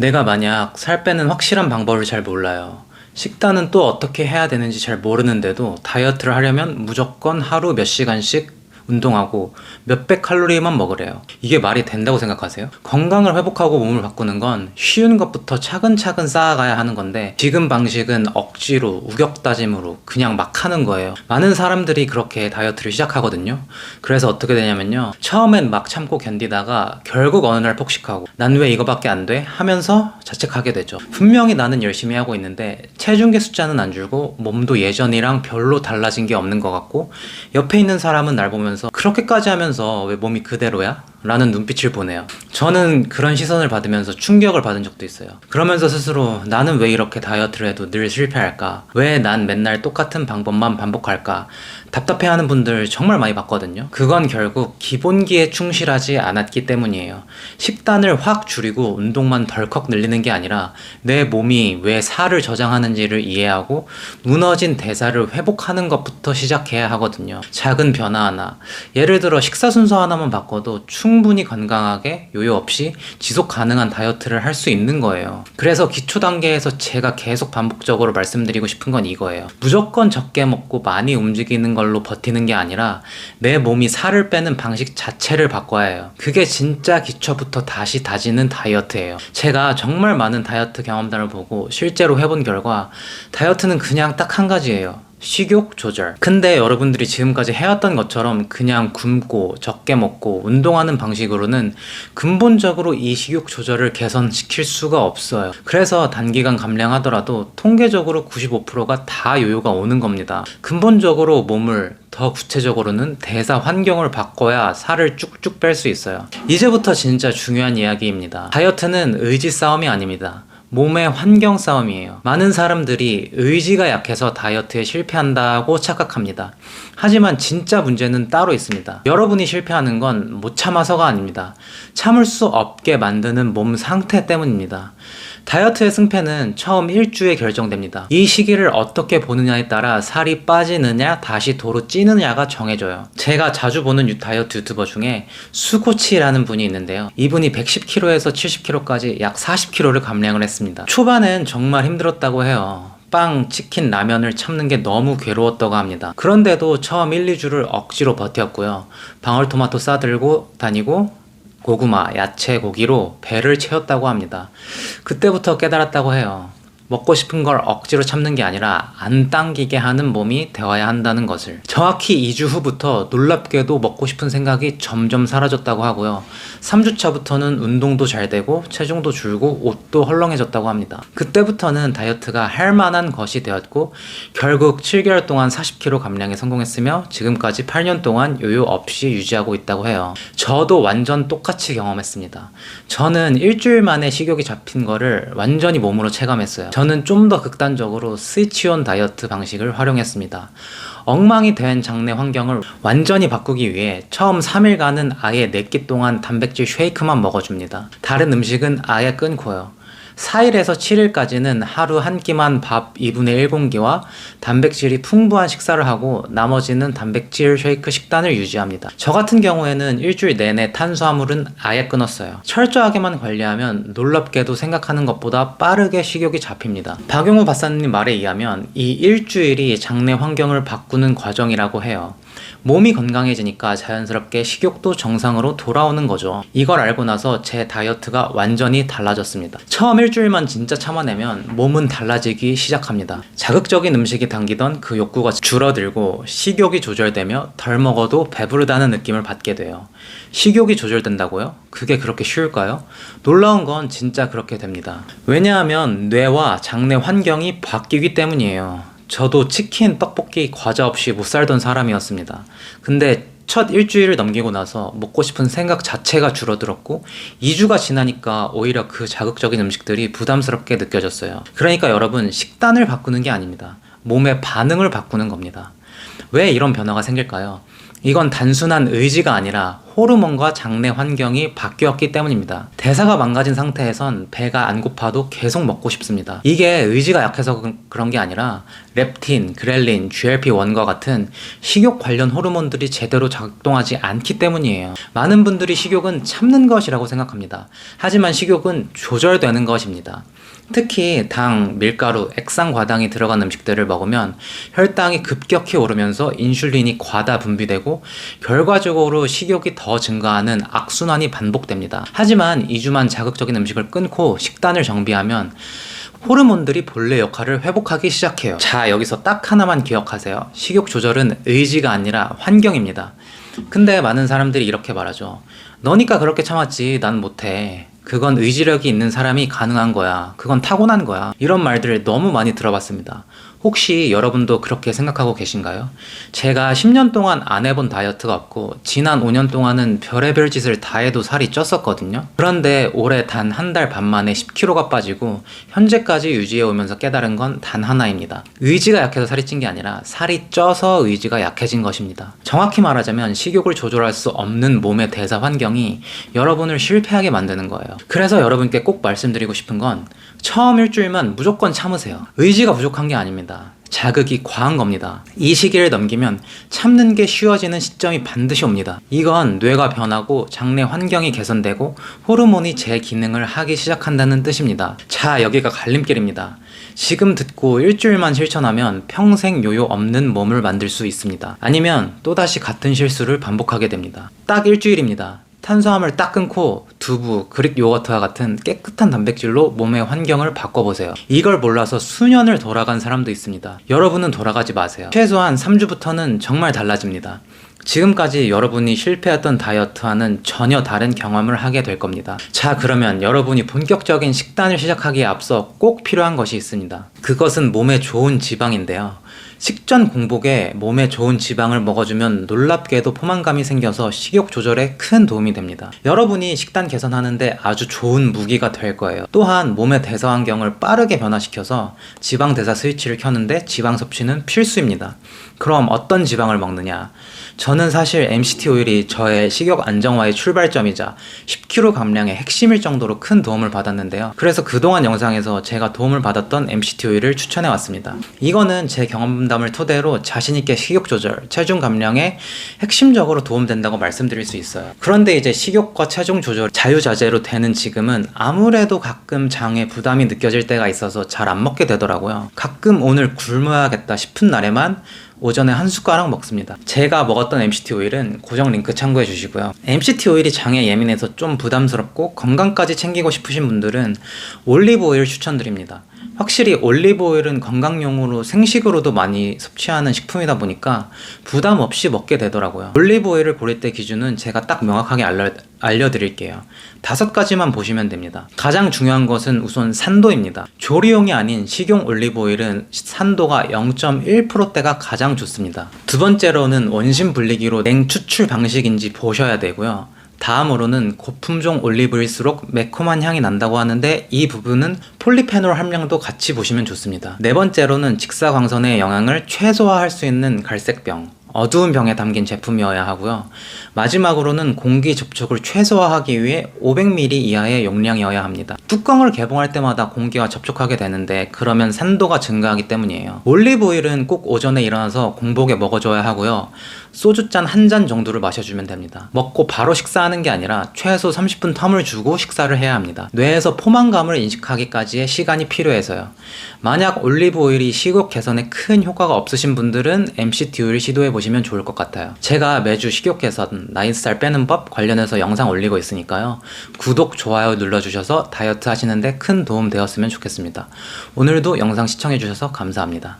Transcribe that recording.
내가 만약 살 빼는 확실한 방법을 잘 몰라요. 식단은 또 어떻게 해야 되는지 잘 모르는데도 다이어트를 하려면 무조건 하루 몇 시간씩 운동하고 몇백 칼로리만 먹으래요. 이게 말이 된다고 생각하세요? 건강을 회복하고 몸을 바꾸는 건 쉬운 것부터 차근차근 쌓아가야 하는 건데 지금 방식은 억지로 우격다짐으로 그냥 막 하는 거예요. 많은 사람들이 그렇게 다이어트를 시작하거든요. 그래서 어떻게 되냐면요, 처음엔 막 참고 견디다가 결국 어느 날 폭식하고 난 왜 이거밖에 안 돼? 하면서 자책하게 되죠. 분명히 나는 열심히 하고 있는데 체중계 숫자는 안 줄고 몸도 예전이랑 별로 달라진 게 없는 것 같고 옆에 있는 사람은 날 보면서 그렇게까지 하면서 왜 몸이 그대로야? 라는 눈빛을 보내요. 저는 그런 시선을 받으면서 충격을 받은 적도 있어요. 그러면서 스스로 나는 왜 이렇게 다이어트를 해도 늘 실패할까? 왜 난 맨날 똑같은 방법만 반복할까? 답답해하는 분들 정말 많이 봤거든요. 그건 결국 기본기에 충실하지 않았기 때문이에요. 식단을 확 줄이고 운동만 덜컥 늘리는 게 아니라 내 몸이 왜 살을 저장하는지를 이해하고 무너진 대사를 회복하는 것부터 시작해야 하거든요. 작은 변화 하나, 예를 들어 식사 순서 하나만 바꿔도 충분히 건강하게 요요 없이 지속 가능한 다이어트를 할 수 있는 거예요. 그래서 기초 단계에서 제가 계속 반복적으로 말씀드리고 싶은 건 이거예요. 무조건 적게 먹고 많이 움직이는 걸로 버티는 게 아니라 내 몸이 살을 빼는 방식 자체를 바꿔야 해요. 그게 진짜 기초부터 다시 다지는 다이어트예요. 제가 정말 많은 다이어트 경험담을 보고 실제로 해본 결과 다이어트는 그냥 딱 한 가지예요. 식욕 조절. 근데 여러분들이 지금까지 해왔던 것처럼 그냥 굶고 적게 먹고 운동하는 방식으로는 근본적으로 이 식욕 조절을 개선시킬 수가 없어요. 그래서 단기간 감량하더라도 통계적으로 95%가 다 요요가 오는 겁니다. 근본적으로 몸을, 더 구체적으로는 대사 환경을 바꿔야 살을 쭉쭉 뺄 수 있어요. 이제부터 진짜 중요한 이야기입니다. 다이어트는 의지 싸움이 아닙니다. 몸의 환경 싸움이에요. 많은 사람들이 의지가 약해서 다이어트에 실패한다고 착각합니다. 하지만 진짜 문제는 따로 있습니다. 여러분이 실패하는 건 못 참아서가 아닙니다. 참을 수 없게 만드는 몸 상태 때문입니다. 다이어트의 승패는 처음 일주에 결정됩니다. 이 시기를 어떻게 보느냐에 따라 살이 빠지느냐 다시 도로 찌느냐가 정해져요. 제가 자주 보는 다이어트 유튜버 중에 수코치라는 분이 있는데요. 이분이 110kg에서 70kg까지 약 40kg를 감량을 했습니다. 초반엔 정말 힘들었다고 해요. 빵, 치킨, 라면을 참는 게 너무 괴로웠다고 합니다. 그런데도 처음 1, 2주를 억지로 버텼고요. 방울토마토 싸들고 다니고 고구마, 야채, 고기로 배를 채웠다고 합니다. 그때부터 깨달았다고 해요. 먹고 싶은 걸 억지로 참는 게 아니라 안 당기게 하는 몸이 되어야 한다는 것을. 정확히 2주 후부터 놀랍게도 먹고 싶은 생각이 점점 사라졌다고 하고요. 3주차부터는 운동도 잘 되고 체중도 줄고 옷도 헐렁해졌다고 합니다. 그때부터는 다이어트가 할 만한 것이 되었고 결국 7개월 동안 40kg 감량에 성공했으며 지금까지 8년 동안 요요 없이 유지하고 있다고 해요. 저도 완전 똑같이 경험했습니다. 저는 일주일 만에 식욕이 잡힌 거를 완전히 몸으로 체감했어요. 저는 좀 더 극단적으로 스위치온 다이어트 방식을 활용했습니다. 엉망이 된 장내 환경을 완전히 바꾸기 위해 처음 3일간은 아예 4끼 동안 단백질 쉐이크만 먹어줍니다. 다른 음식은 아예 끊고요. 4일에서 7일까지는 하루 한 끼만 밥 2분의 1 공기와 단백질이 풍부한 식사를 하고 나머지는 단백질 쉐이크 식단을 유지합니다. 저 같은 경우에는 일주일 내내 탄수화물은 아예 끊었어요. 철저하게만 관리하면 놀랍게도 생각하는 것보다 빠르게 식욕이 잡힙니다. 박용우 박사님 말에 의하면 이 일주일이 장내 환경을 바꾸는 과정이라고 해요. 몸이 건강해지니까 자연스럽게 식욕도 정상으로 돌아오는 거죠. 이걸 알고 나서 제 다이어트가 완전히 달라졌습니다. 처음 일주일만 진짜 참아내면 몸은 달라지기 시작합니다. 자극적인 음식이 당기던 그 욕구가 줄어들고 식욕이 조절되며 덜 먹어도 배부르다는 느낌을 받게 돼요. 식욕이 조절된다고요? 그게 그렇게 쉬울까요? 놀라운 건 진짜 그렇게 됩니다. 왜냐하면 뇌와 장내 환경이 바뀌기 때문이에요. 저도 치킨, 떡볶이, 과자 없이 못 살던 사람이었습니다. 근데 첫 일주일을 넘기고 나서 먹고 싶은 생각 자체가 줄어들었고 2주가 지나니까 오히려 그 자극적인 음식들이 부담스럽게 느껴졌어요. 그러니까 여러분, 식단을 바꾸는 게 아닙니다. 몸의 반응을 바꾸는 겁니다. 왜 이런 변화가 생길까요? 이건 단순한 의지가 아니라 호르몬과 장내 환경이 바뀌었기 때문입니다. 대사가 망가진 상태에선 배가 안 고파도 계속 먹고 싶습니다. 이게 의지가 약해서 그런 게 아니라 렙틴, 그렐린, GLP-1과 같은 식욕 관련 호르몬들이 제대로 작동하지 않기 때문이에요. 많은 분들이 식욕은 참는 것이라고 생각합니다. 하지만 식욕은 조절되는 것입니다. 특히 당, 밀가루, 액상과당이 들어간 음식들을 먹으면 혈당이 급격히 오르면서 인슐린이 과다 분비되고 결과적으로 식욕이 더 증가하는 악순환이 반복됩니다. 하지만 2주만 자극적인 음식을 끊고 식단을 정비하면 호르몬들이 본래 역할을 회복하기 시작해요. 자, 여기서 딱 하나만 기억하세요. 식욕 조절은 의지가 아니라 환경입니다. 근데 많은 사람들이 이렇게 말하죠. 너니까 그렇게 참았지, 난 못해. 그건 의지력이 있는 사람이 가능한 거야. 그건 타고난 거야. 이런 말들을 너무 많이 들어봤습니다. 혹시 여러분도 그렇게 생각하고 계신가요? 제가 10년 동안 안 해본 다이어트가 없고 지난 5년 동안은 별의별 짓을 다 해도 살이 쪘었거든요. 그런데 올해 단 한 달 반 만에 10kg가 빠지고 현재까지 유지해 오면서 깨달은 건 단 하나입니다. 의지가 약해서 살이 찐 게 아니라 살이 쪄서 의지가 약해진 것입니다. 정확히 말하자면 식욕을 조절할 수 없는 몸의 대사 환경이 여러분을 실패하게 만드는 거예요. 그래서 여러분께 꼭 말씀드리고 싶은 건 처음 일주일만 무조건 참으세요. 의지가 부족한 게 아닙니다. 자극이 과한 겁니다. 이 시기를 넘기면 참는 게 쉬워지는 시점이 반드시 옵니다. 이건 뇌가 변하고 장내 환경이 개선되고 호르몬이 재기능을 하기 시작한다는 뜻입니다. 자, 여기가 갈림길입니다. 지금 듣고 일주일만 실천하면 평생 요요 없는 몸을 만들 수 있습니다. 아니면 또다시 같은 실수를 반복하게 됩니다. 딱 일주일입니다. 탄수화물 딱 끊고 두부, 그릭 요거트와 같은 깨끗한 단백질로 몸의 환경을 바꿔보세요. 이걸 몰라서 수년을 돌아간 사람도 있습니다. 여러분은 돌아가지 마세요. 최소한 3주부터는 정말 달라집니다. 지금까지 여러분이 실패했던 다이어트와는 전혀 다른 경험을 하게 될 겁니다. 자, 그러면 여러분이 본격적인 식단을 시작하기에 앞서 꼭 필요한 것이 있습니다. 그것은 몸에 좋은 지방인데요. 식전 공복에 몸에 좋은 지방을 먹어주면 놀랍게도 포만감이 생겨서 식욕 조절에 큰 도움이 됩니다. 여러분이 식단 개선하는데 아주 좋은 무기가 될 거예요. 또한 몸의 대사 환경을 빠르게 변화시켜서 지방 대사 스위치를 켜는데 지방 섭취는 필수입니다. 그럼 어떤 지방을 먹느냐? 저는 사실 MCT 오일이 저의 식욕 안정화의 출발점이자 10kg 감량의 핵심일 정도로 큰 도움을 받았는데요. 그래서 그동안 영상에서 제가 도움을 받았던 MCT 오일을 추천해 왔습니다. 이거는 제 경험담을 토대로 자신있게 식욕 조절, 체중 감량에 핵심적으로 도움된다고 말씀드릴 수 있어요. 그런데 이제 식욕과 체중 조절 자유자재로 되는 지금은 아무래도 가끔 장에 부담이 느껴질 때가 있어서 잘 안 먹게 되더라고요. 가끔 오늘 굶어야겠다 싶은 날에만 오전에 한 숟가락 먹습니다. 제가 먹었던 MCT 오일은 고정 링크 참고해 주시고요. MCT 오일이 장에 예민해서 좀 부담스럽고 건강까지 챙기고 싶으신 분들은 올리브 오일 추천드립니다. 확실히 올리브 오일은 건강용으로 생식으로도 많이 섭취하는 식품이다 보니까 부담 없이 먹게 되더라고요. 올리브 오일을 고를 때 기준은 제가 딱 명확하게 알려드릴게요. 5가지만 보시면 됩니다. 가장 중요한 것은 우선 산도입니다. 조리용이 아닌 식용 올리브 오일은 산도가 0.1%대가 가장 좋습니다. 두 번째로는 원심 분리기로 냉추출 방식인지 보셔야 되고요. 다음으로는 고품종 올리브일수록 매콤한 향이 난다고 하는데 이 부분은 폴리페놀 함량도 같이 보시면 좋습니다. 네 번째로는 직사광선의 영향을 최소화할 수 있는 갈색병, 어두운 병에 담긴 제품이어야 하고요. 마지막으로는 공기 접촉을 최소화하기 위해 500ml 이하의 용량이어야 합니다. 뚜껑을 개봉할 때마다 공기와 접촉하게 되는데 그러면 산도가 증가하기 때문이에요. 올리브 오일은 꼭 오전에 일어나서 공복에 먹어줘야 하고요. 소주잔 한 잔 정도를 마셔주면 됩니다. 먹고 바로 식사하는 게 아니라 최소 30분 텀을 주고 식사를 해야 합니다. 뇌에서 포만감을 인식하기까지의 시간이 필요해서요. 만약 올리브 오일이 식욕 개선에 큰 효과가 없으신 분들은 MCT 오일 시도해 보시면 좋을 것 같아요. 제가 매주 식욕 개선, 나이살 빼는 법 관련해서 영상 올리고 있으니까요. 구독, 좋아요 눌러주셔서 다이어트 하시는데 큰 도움 되었으면 좋겠습니다. 오늘도 영상 시청해 주셔서 감사합니다.